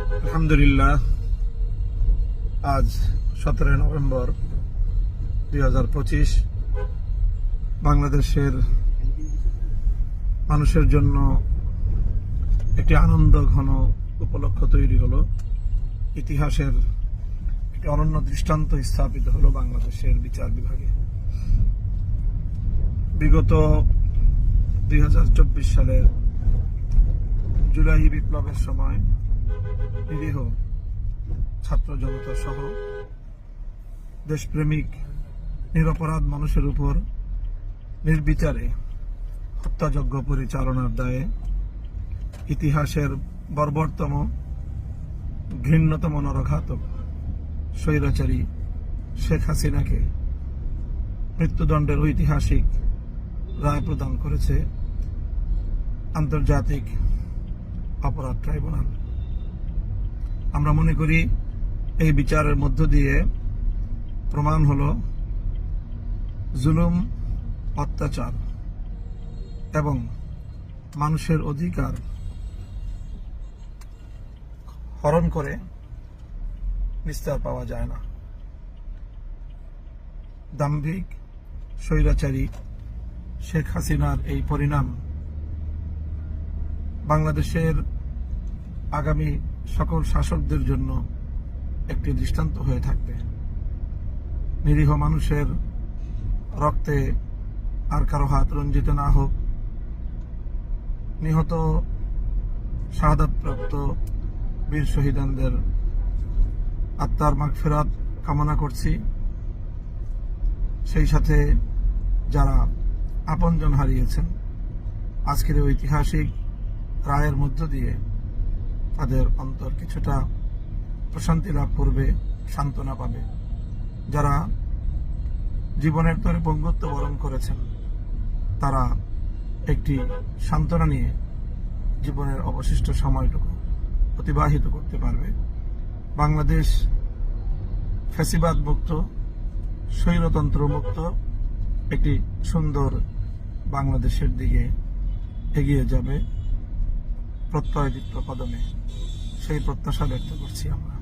আলহামদুলিল্লাহ, আজ 17 নভেম্বর 2025 বাংলাদেশের মানুষের জন্য একটি আনন্দ ঘন উপলক্ষ তৈরি হলো। ইতিহাসের একটি অনন্য দৃষ্টান্ত স্থাপিত হলো বাংলাদেশের বিচার বিভাগে। বিগত 2024 সালের জুলাই বিপ্লবের সময় নিরীহ ছাত্র জনতা সহ দেশপ্রেমিক নিরপরাধ মানুষের উপর নির্বিচারে হত্যাযজ্ঞ পরিচালনার দায়ে ইতিহাসের বর্বরতম ঘৃণ্যতম নরঘাতক স্বৈরাচারী শেখ হাসিনাকে মৃত্যুদণ্ডের ঐতিহাসিক রায় প্রদান করেছে আন্তর্জাতিক অপরাধ ট্রাইব্যুনাল। আমরা মনে করি এই বিচারের মধ্য দিয়ে প্রমাণ হলো জুলুম, অত্যাচার এবং মানুষের অধিকার হরণ করে নিস্তার পাওয়া যায় না। দাম্ভিক স্বৈরাচারী শেখ হাসিনার এই পরিণাম বাংলাদেশের আগামী সকল শাসকদের জন্য একটি দৃষ্টান্ত হয়ে থাকবে। নিরীহ মানুষের রক্তে আর কারো হাত রঞ্জিত না হোক। নিহত শাহাদাতপ্রাপ্ত বীর শহীদানদের আত্মার মাগফিরাত কামনা করছি। সেই সাথে যারা আপনজন হারিয়েছেন, আজকের ঐতিহাসিক রায়ের মধ্য দিয়ে তাদের অন্তর কিছুটা প্রশান্তি লাভ করবে, সান্ত্বনা পাবে। যারা জীবনের তরে পঙ্গুত্ব বরণ করেছেন, তারা একটি সান্ত্বনা নিয়ে জীবনের অবশিষ্ট সময়টুকু অতিবাহিত করতে পারবে। বাংলাদেশ ফ্যাসিবাদ মুক্ত, স্বৈরতন্ত্র মুক্ত একটি সুন্দর বাংলাদেশের দিকে এগিয়ে যাবে প্রত্যয়দীপ্ত কদমে। সেই প্রত্যাশা ব্যক্ত করছি আমরা।